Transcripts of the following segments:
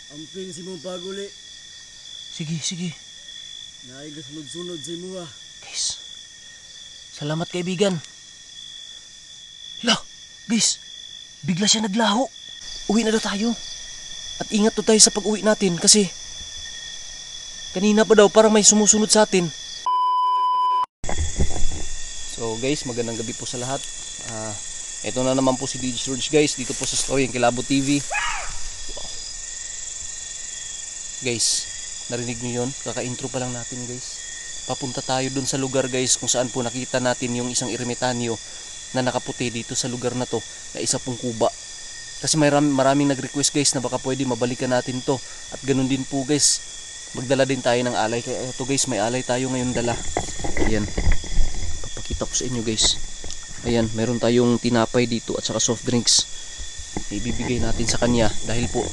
Amping si mong paguli. Sige, sige. Naay sunod-sunod sa imo ah. Guys, salamat kaibigan. Hala, guys, bigla siya naglaho. Uwi na daw tayo. At ingat to tayo sa pag-uwi natin kasi kanina pa daw parang may sumusunod sa atin. So guys, magandang gabi po sa lahat. Ito na naman po si DJ George guys, dito po sa Story ng Kilabo TV. Wow. Guys, narinig nyo yun? Kaka-intro pa lang natin guys. Papunta tayo dun sa lugar guys kung saan po nakita natin yung isang ermitanyo na nakaputi dito sa lugar na to, na isa pong kuba. Kasi maraming nag-request guys na baka pwede mabalikan natin to. At ganun din po guys, magdala din tayo ng alay. Kaya eto guys, may alay tayo ngayon dala. Ayan, papakita ko sa inyo guys. Ayan, meron tayong tinapay dito at saka soft drinks. Ibibigay natin sa kanya dahil po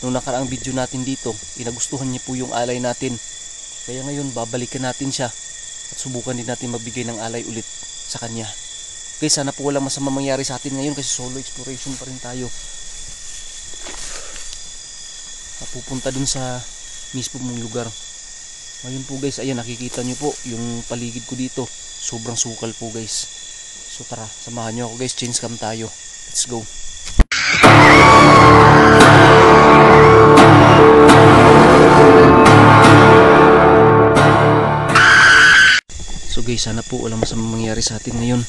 nung nakaraang video natin dito, inagustuhan niya po yung alay natin. Kaya ngayon babalikan natin siya at subukan din natin magbigay ng alay ulit sa kanya. Guys, sana po walang masama mangyari sa atin ngayon kasi solo exploration pa rin tayo. Pupunta dun sa mismo mong lugar. Ngayon po guys, ayan, nakikita nyo po yung paligid ko dito. Sobrang sukal po guys. So tara, samahan nyo ako guys, change cam tayo. Let's go. So guys, sana po walang masamang mangyari sa atin ngayon.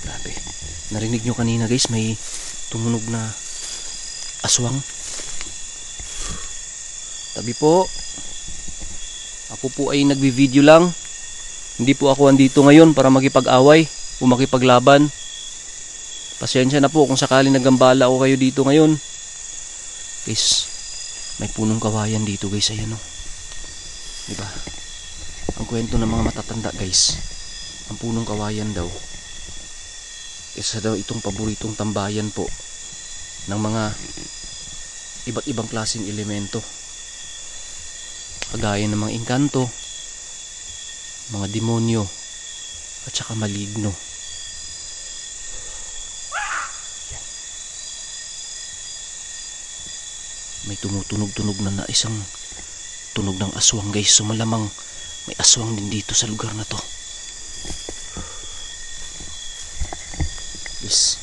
Grabe. Narinig nyo kanina guys, may tumunog na aswang. Tabi po. Ako po ay nagbi-video lang. Hindi po ako andito ngayon para makipag-away o makipaglaban. Pasensya na po kung sakali nagambala ako kayo dito ngayon. Guys, may punong kawayan dito guys, ayan o. Diba? Ang kwento ng mga matatanda guys, ang punong kawayan daw, isa daw itong paboritong tambayan po ng mga iba't ibang klaseng elemento. Kagaya ng mga engkanto, mga demonyo, at saka maligno. May tumutunog-tunog na isang tunog ng aswang guys. So malamang may aswang din dito sa lugar na to. Yes.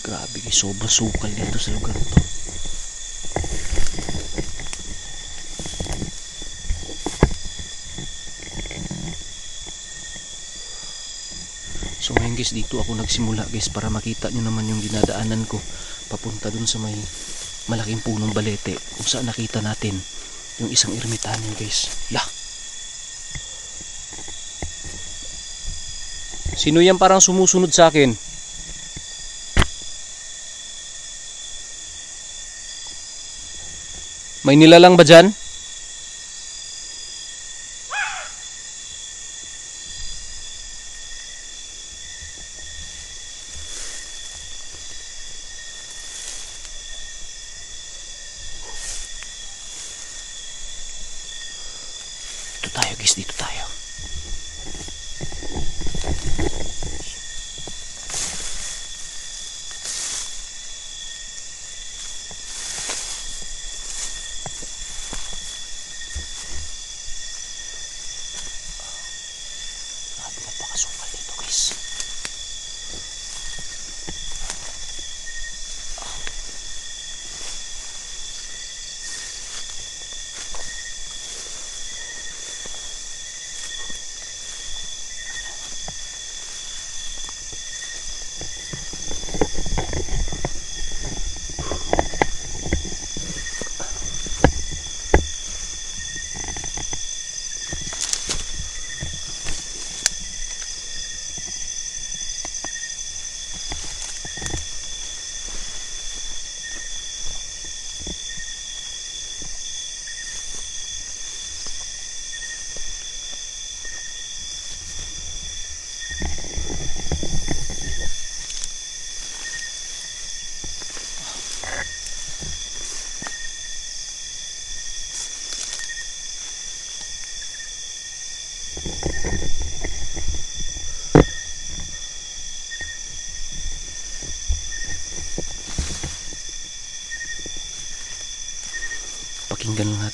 Grabe guys, sobrang sukal dito sa lugar to. So ngayon guys, dito ako nagsimula guys para makita nyo naman yung dinadaanan ko papunta dun sa may malaking punong balete kung saan nakita natin yung isang ermitanyo guys. Lah! Sino yan parang sumusunod sa akin? May nilalang ba dyan? Dito tayo guys, dito tayo. Napakasukal dito guys.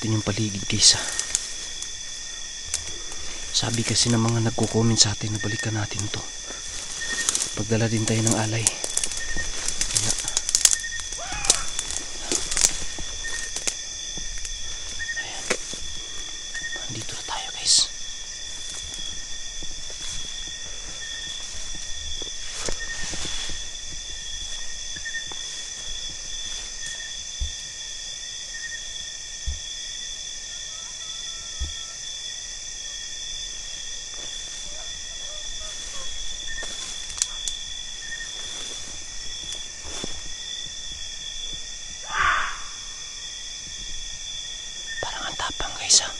natin yung paligid guys ha. Sabi kasi ng mga nagko-comment sa atin na balikan natin to. Pagdala din tayo ng alay. Kaya, ayan. Andito na tayo guys. Tapang guys ha.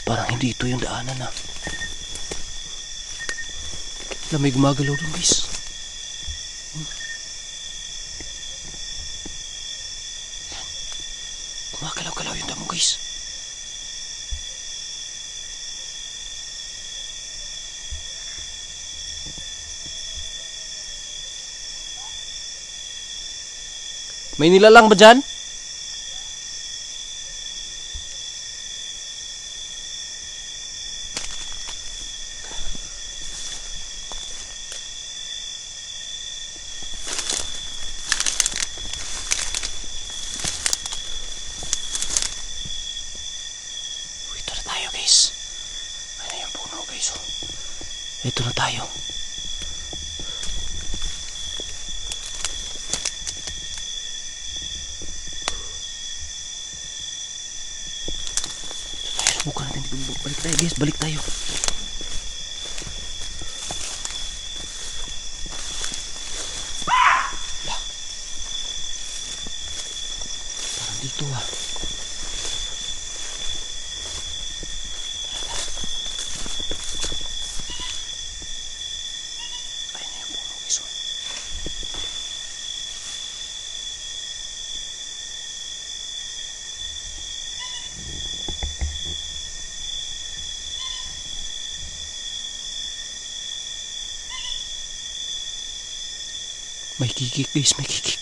Parang hindi ito yung daanan ha. May gumagalaw dun guys. Gumagalaw-galaw yung damo guys. May nilalang ba dyan? Ito na tayo guys. Ano yung puno guys oh. Ito na tayo. Bukan natin, balik tayo guys, balik tayo. Parang dito ah. Ayun na yung puno guys. May kikik guys, may kikik.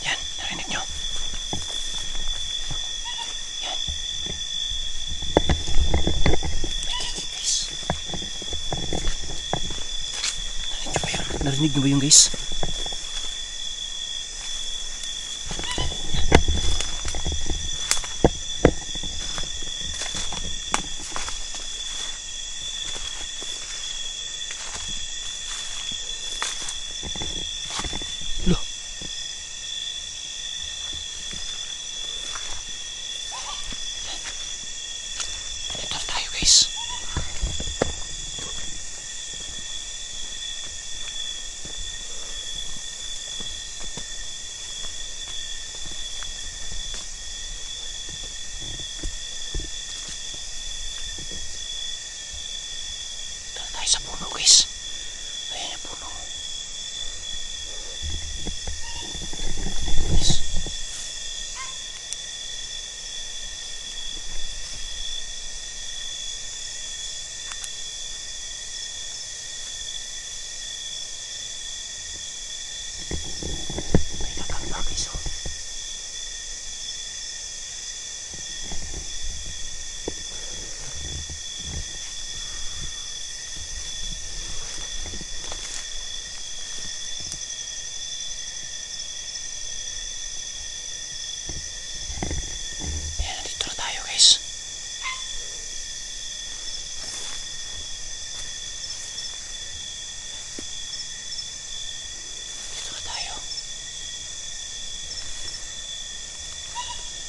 Yan, narinig nyo. Yan. May kikik guys. Narinig nyo ba yun? Narinig nyo ba yun guys? Loh. Dito tayo guys. Dito tayo sa puno guys. Ayan yung puno.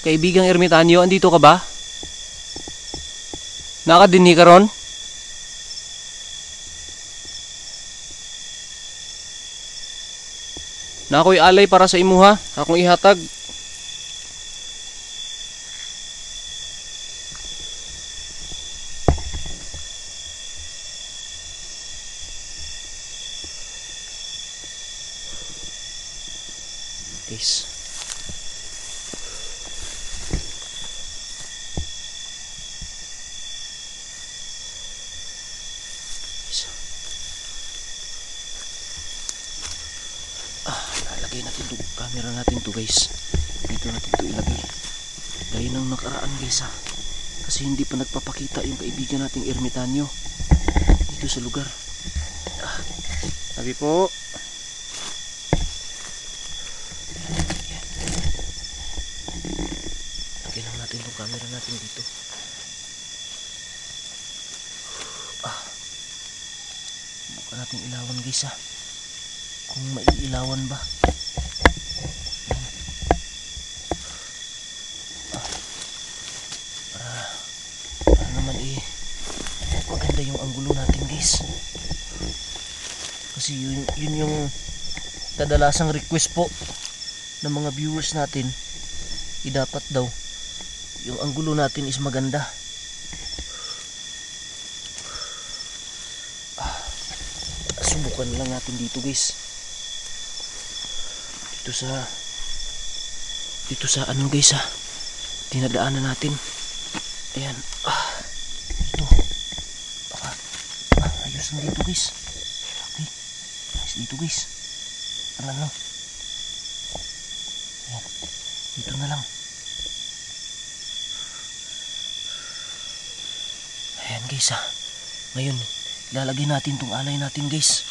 Kaibigang ermitanyo, andito ka ba? Nakadinhi ka ron? Na ako'y alay para sa imuha, akong ihatag. Guys. Ilagay natin to, camera natin to guys. Dito natin to ilagay. Gaya ng nakaraan guys ha. Kasi hindi pa nagpapakita yung kaibigan nating ermitanyo dito sa lugar. Sabi po. Lagay lang natin tong camera natin dito. Bukan natin ilawan guys ha. Kung maiilawan ba. Para naman maganda yung anggulo natin guys. Kasi yun yung kadalasang request po ng mga viewers natin. Dapat daw yung anggulo natin is maganda. Subukan lang natin dito guys. Dito sa ano guys ha, dinadaanan natin. Ayan, dito baka ayos na dito guys. Okay, ayos dito guys. Ano lang, ayan, dito na lang. Ayan guys ha, ngayon ilalagay natin tong alay natin guys.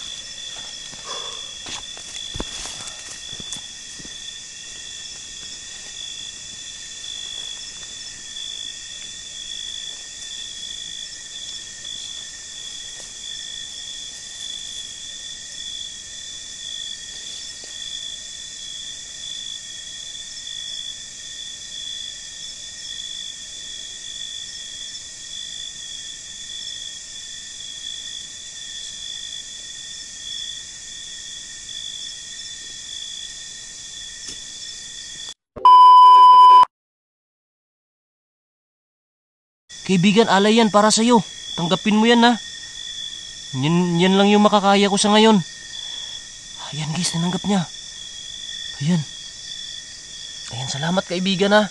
Kaibigan, alay yan para sa'yo. Tanggapin mo yan ha. Yan lang yung makakaya ko sa ngayon. Ayan guys, tinanggap niya. Ayan. Ayan, salamat kaibigan ha.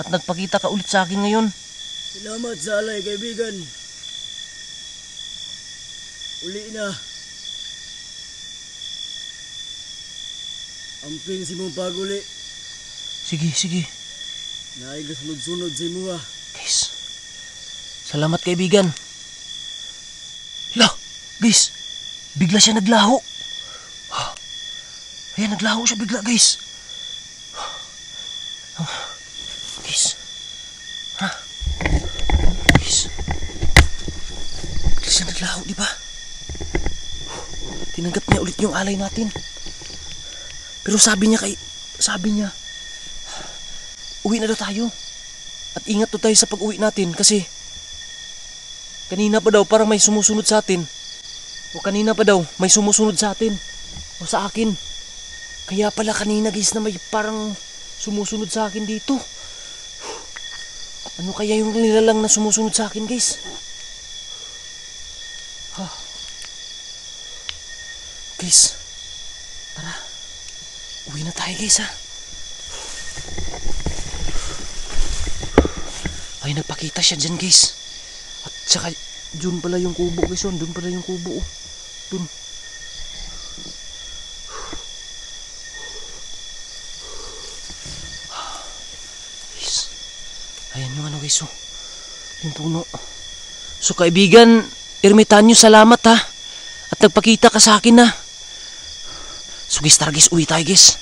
At nagpakita ka ulit sa akin ngayon. Salamat sa alay kaibigan. Uli na. Amping si mong paguli. Sige. Naigas magsunod sa imo ha. Guys, salamat kaibigan. Lah, guys, bigla siya naglaho. Ayan, naglaho siya bigla guys. Guys, guys, bigla siya naglaho, di ba? Tinanggap niya ulit yung alay natin. Pero sabi niya, uwi na daw tayo. At ingat to tayo sa pag-uwi natin kasi kanina pa daw parang may sumusunod sa atin. O kanina pa daw may sumusunod sa atin. O sa akin. Kaya pala kanina guys na may parang sumusunod sa akin dito. Ano kaya yung nilalang na sumusunod sa akin guys? Guys, tara. Uwi na tayo guys ha. Ay, nagpakita siya dyan guys. At saka dun pala yung kubo guys. Dun pala yung kubo. Dun. Guys, ayan yung ano guys. Yung puno. So kaibigan, ermitanyo, salamat ha. At nagpakita ka sa akin ha. So guys, tara guys, uwi tayo guys.